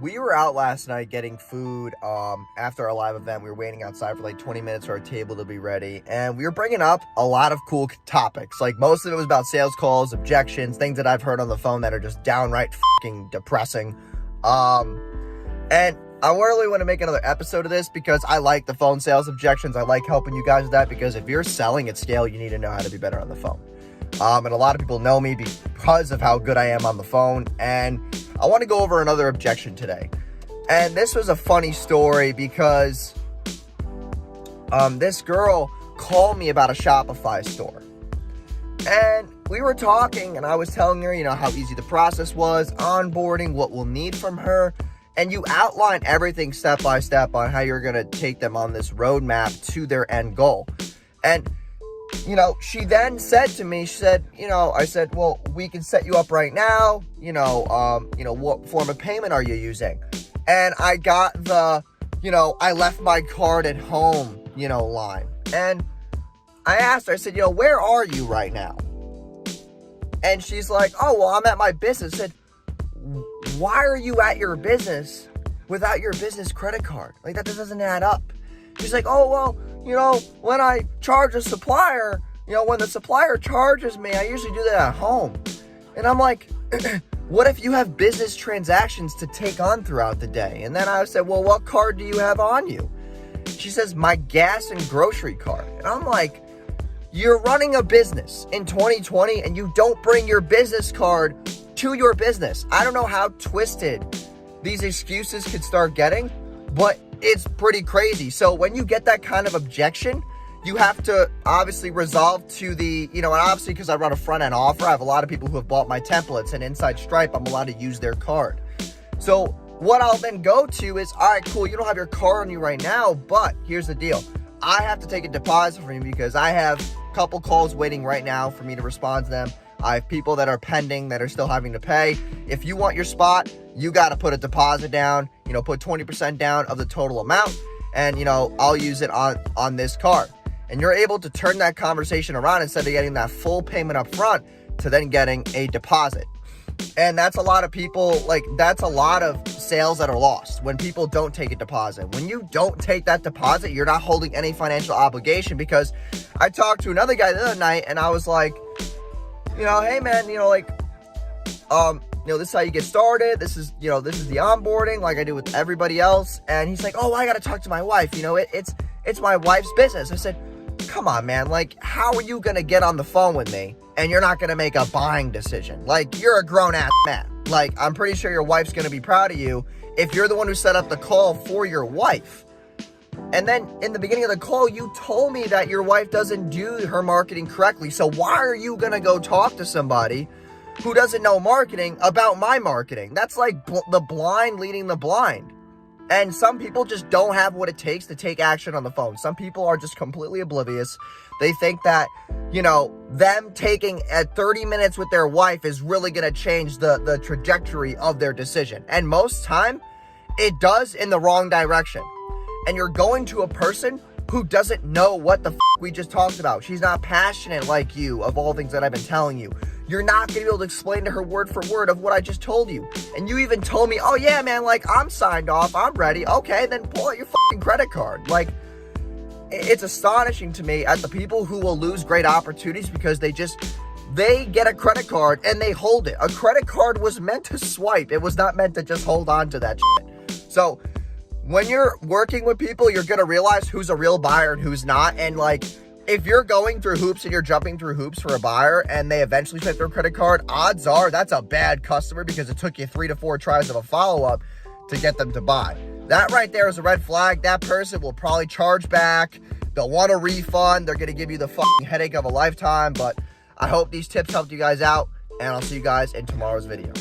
We were out last night getting food after our live event. We were waiting outside for like 20 minutes for our table to be ready, and we were bringing up a lot of cool topics. Like, most of it was about sales calls, objections, things that I've heard on the phone that are just downright fucking depressing. And I really want to make another episode of this because I like the phone sales objections. I like helping you guys with that, because if you're selling at scale, you need to know how to be better on the phone. And a lot of people know me because of how good I am on the phone. And I want to go over another objection today. And this was a funny story because this girl called me about a Shopify store. And we were talking, and I was telling her, how easy the process was, onboarding, what we'll need from her. And you outline everything step by step on how you're going to take them on this roadmap to their end goal. And she then said to me, I said, well, we can set you up right now. What form of payment are you using? And I got the, I left my card at home, line. And I asked her, I said, where are you right now? And she's like, oh, well, I'm at my business. I said, why are you at your business without your business credit card? Like, that doesn't add up. She's like, oh, well, when I charge a supplier, when the supplier charges me, I usually do that at home. And I'm like, what if you have business transactions to take on throughout the day? And then I said, well, what card do you have on you? She says, my gas and grocery card. And I'm like, you're running a business in 2020 and you don't bring your business card to your business. I don't know how twisted these excuses could start getting, but it's pretty crazy. So when you get that kind of objection, you have to obviously resolve to the, and obviously because I run a front end offer, I have a lot of people who have bought my templates, and inside Stripe, I'm allowed to use their card. So what I'll then go to is, all right, cool, you don't have your card on you right now, but here's the deal. I have to take a deposit from you because I have a couple calls waiting right now for me to respond to them. I have people that are pending that are still having to pay. If you want your spot, you got to put a deposit down, put 20% down of the total amount, and, I'll use it on this card. And you're able to turn that conversation around instead of getting that full payment up front to then getting a deposit. And that's a lot of people, that's a lot of sales that are lost when people don't take a deposit. When you don't take that deposit, you're not holding any financial obligation, because I talked to another guy the other night and I was like, hey man, this is how you get started. This is the onboarding like I do with everybody else. And he's like, oh, I got to talk to my wife. It's my wife's business. I said, come on, man. How are you going to get on the phone with me and you're not going to make a buying decision? You're a grown ass man. I'm pretty sure your wife's going to be proud of you if you're the one who set up the call for your wife. And then in the beginning of the call, you told me that your wife doesn't do her marketing correctly. So why are you going to go talk to somebody who doesn't know marketing about my marketing? That's like the blind leading the blind. And some people just don't have what it takes to take action on the phone. Some people are just completely oblivious. They think that, them taking 30 minutes with their wife is really going to change the trajectory of their decision. And most time, it does in the wrong direction. And you're going to a person who doesn't know what the we just talked about. She's not passionate like you of all things that I've been telling you. You're not going to be able to explain to her word for word of what I just told you. And you even told me, oh yeah, man, I'm signed off. I'm ready. Okay, then pull out your credit card. It's astonishing to me at the people who will lose great opportunities because they get a credit card and they hold it. A credit card was meant to swipe. It was not meant to just hold on to that shit. So when you're working with people, you're going to realize who's a real buyer and who's not. And if you're going through hoops and you're jumping through hoops for a buyer and they eventually take their credit card, odds are that's a bad customer because it took you 3 to 4 tries of a follow-up to get them to buy. That right there is a red flag. That person will probably charge back. They'll want a refund. They're going to give you the fucking headache of a lifetime. But I hope these tips helped you guys out, and I'll see you guys in tomorrow's video.